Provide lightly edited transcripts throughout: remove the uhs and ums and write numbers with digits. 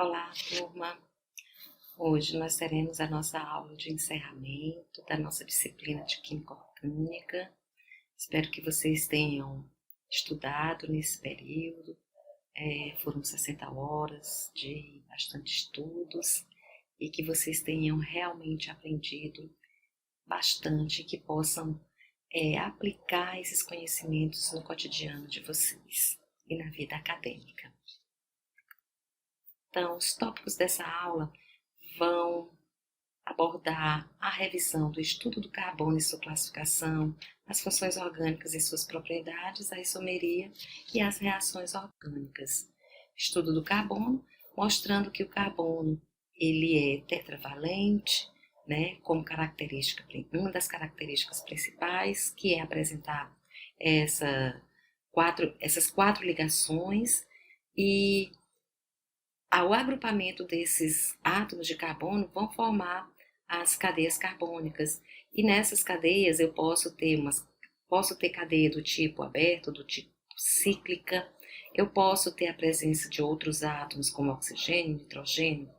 Olá, turma! Hoje nós teremos a nossa aula de encerramento da nossa disciplina de Química Orgânica. Espero que vocês tenham estudado nesse período. Foram 60 horas de bastante estudos e que vocês tenham realmente aprendido bastante, que possam aplicar esses conhecimentos no cotidiano de vocês e na vida acadêmica. Então, os tópicos dessa aula vão abordar a revisão do estudo do carbono e sua classificação, as funções orgânicas e suas propriedades, a isomeria e as reações orgânicas. Estudo do carbono, mostrando que o carbono ele é tetravalente, né, como característica, uma das características principais, que é apresentar essas quatro ligações, e ao agrupamento desses átomos de carbono vão formar as cadeias carbônicas. E nessas cadeias eu posso ter cadeia do tipo aberto, do tipo cíclica. Eu posso ter a presença de outros átomos como oxigênio, nitrogênio,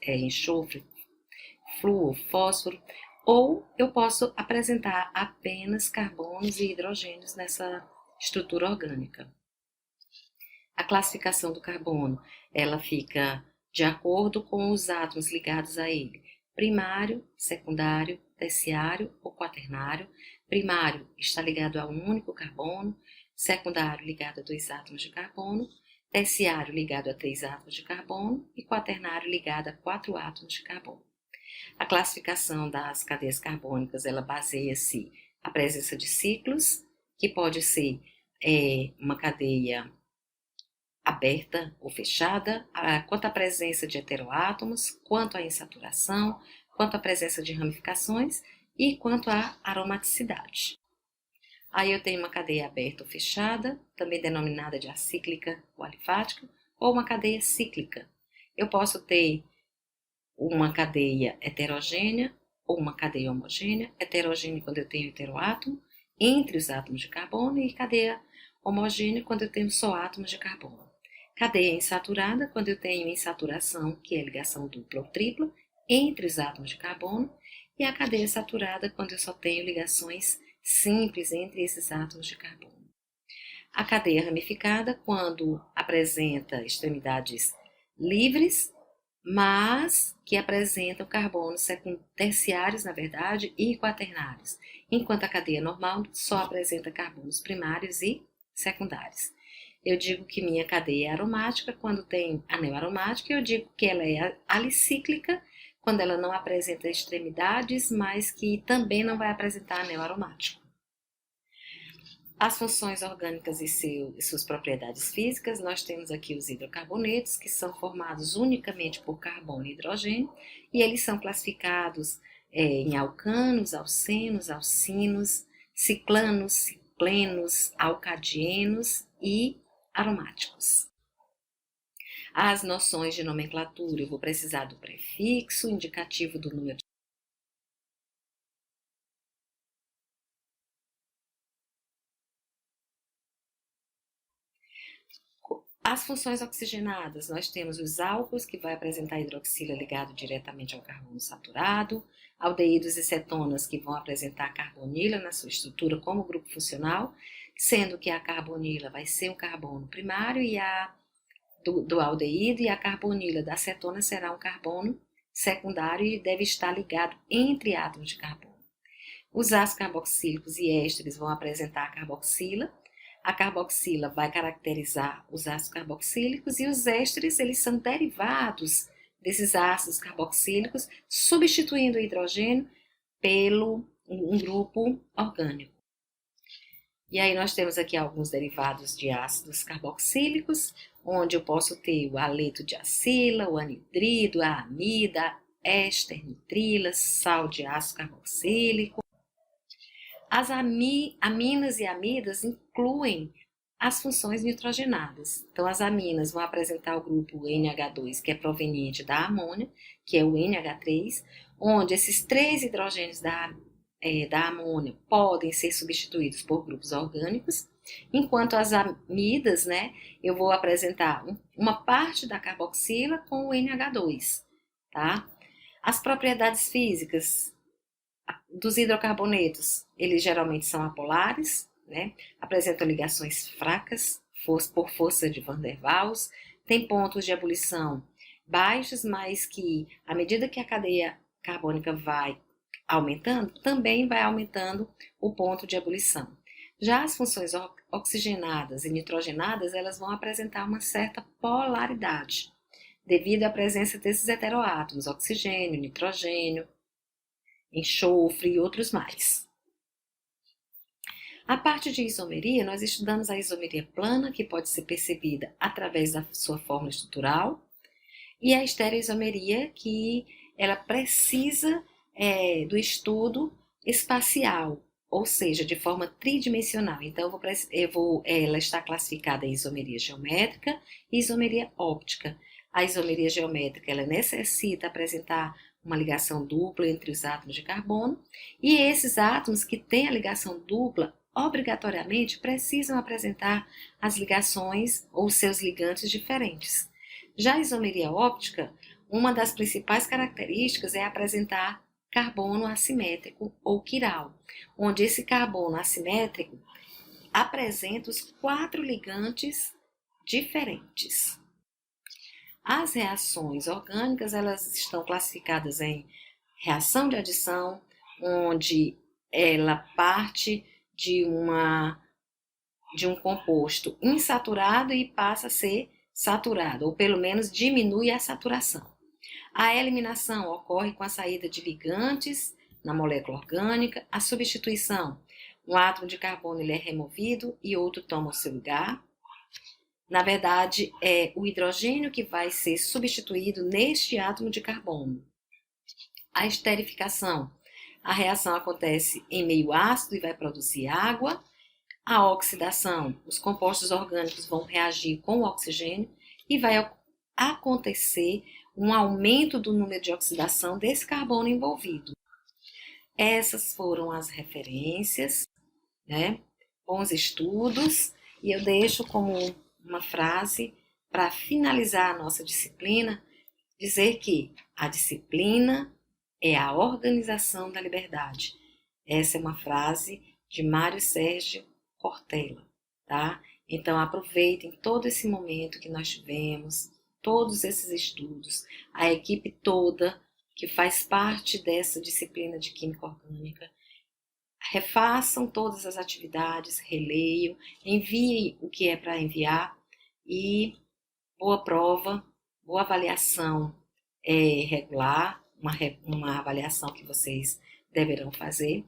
enxofre, flúor, fósforo. Ou eu posso apresentar apenas carbonos e hidrogênios nessa estrutura orgânica. A classificação do carbono, ela fica de acordo com os átomos ligados a ele: primário, secundário, terciário ou quaternário. Primário está ligado a um único carbono, secundário ligado a 2 átomos de carbono, terciário ligado a 3 átomos de carbono e quaternário ligado a 4 átomos de carbono. A classificação das cadeias carbônicas, ela baseia-se na presença de ciclos, que pode ser uma cadeia aberta ou fechada, quanto à presença de heteroátomos, quanto à insaturação, quanto à presença de ramificações e quanto à aromaticidade. Aí eu tenho uma cadeia aberta ou fechada, também denominada de acíclica ou alifática, ou uma cadeia cíclica. Eu posso ter uma cadeia heterogênea ou uma cadeia homogênea. Heterogênea quando eu tenho heteroátomo entre os átomos de carbono, e cadeia homogênea quando eu tenho só átomos de carbono. Cadeia insaturada, quando eu tenho insaturação, que é ligação dupla ou tripla, entre os átomos de carbono, e a cadeia saturada, quando eu só tenho ligações simples entre esses átomos de carbono. A cadeia ramificada, quando apresenta extremidades livres, mas que apresentam carbonos terciários, na verdade, e quaternários, enquanto a cadeia normal só apresenta carbonos primários e secundários. Eu digo que minha cadeia é aromática quando tem anel aromático, e eu digo que ela é alicíclica quando ela não apresenta extremidades, mas que também não vai apresentar anel aromático. As funções orgânicas e suas propriedades físicas, nós temos aqui os hidrocarbonetos, que são formados unicamente por carbono e hidrogênio, e eles são classificados em alcanos, alcenos, alcinos, ciclanos, ciclenos, alcadienos e aromáticos. As noções de nomenclatura, eu vou precisar do prefixo, indicativo do número. As funções oxigenadas, nós temos os álcools, que vai apresentar hidroxila ligado diretamente ao carbono saturado, aldeídos e cetonas, que vão apresentar carbonila na sua estrutura como grupo funcional, sendo que a carbonila vai ser um carbono primário e do aldeído, e a carbonila da cetona será um carbono secundário e deve estar ligado entre átomos de carbono. Os ácidos carboxílicos e ésteres vão apresentar a carboxila. A carboxila vai caracterizar os ácidos carboxílicos, e os ésteres, eles são derivados desses ácidos carboxílicos, substituindo o hidrogênio pelo um grupo orgânico. E aí nós temos aqui alguns derivados de ácidos carboxílicos, onde eu posso ter o aleto de acila, o anidrido, a amida, éster, nitrila, sal de ácido carboxílico. As aminas e amidas incluem as funções nitrogenadas. Então, as aminas vão apresentar o grupo NH2, que é proveniente da amônia, que é o NH3, onde esses 3 hidrogênios da amônia podem ser substituídos por grupos orgânicos, Enquanto as amidas, né, eu vou apresentar uma parte da carboxila com o NH2, tá? As propriedades físicas dos hidrocarbonetos, eles geralmente são apolares, né? Apresentam ligações fracas por força de Van der Waals, tem pontos de ebulição baixos, mas que, à medida que a cadeia carbônica vai aumentando, também vai aumentando o ponto de ebulição. Já as funções oxigenadas e nitrogenadas, elas vão apresentar uma certa polaridade, devido à presença desses heteroátomos, oxigênio, nitrogênio, enxofre e outros mais. A parte de isomeria, nós estudamos a isomeria plana, que pode ser percebida através da sua fórmula estrutural, e a estereoisomeria, que ela precisa do estudo espacial, ou seja, de forma tridimensional. Então, ela está classificada em isomeria geométrica e isomeria óptica. A isomeria geométrica, ela necessita apresentar uma ligação dupla entre os átomos de carbono, e esses átomos que têm a ligação dupla, obrigatoriamente precisam apresentar as ligações ou seus ligantes diferentes. Já a isomeria óptica, uma das principais características é apresentar carbono assimétrico ou quiral, onde esse carbono assimétrico apresenta os 4 ligantes diferentes. As reações orgânicas, elas estão classificadas em reação de adição, onde ela parte de um composto insaturado e passa a ser saturado, ou pelo menos diminui a saturação. A eliminação ocorre com a saída de ligantes na molécula orgânica, a substituição, um átomo de carbono ele é removido e outro toma o seu lugar. Na verdade, é o hidrogênio que vai ser substituído neste átomo de carbono. A esterificação, a reação acontece em meio ácido e vai produzir água. A oxidação, os compostos orgânicos vão reagir com o oxigênio e vai acontecer um aumento do número de oxidação desse carbono envolvido. Essas foram as referências, né? Bons estudos, e eu deixo como uma frase para finalizar a nossa disciplina, dizer que a disciplina é a organização da liberdade. Essa é uma frase de Mário Sérgio Cortella, tá? Então aproveitem todo esse momento que nós tivemos, todos esses estudos, a equipe toda que faz parte dessa disciplina de Química Orgânica, refaçam todas as atividades, releiam, enviem o que é para enviar e boa prova, boa avaliação regular, uma avaliação que vocês deverão fazer,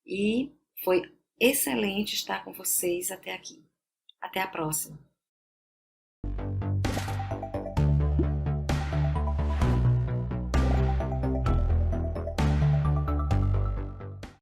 e foi excelente estar com vocês até aqui. Até a próxima!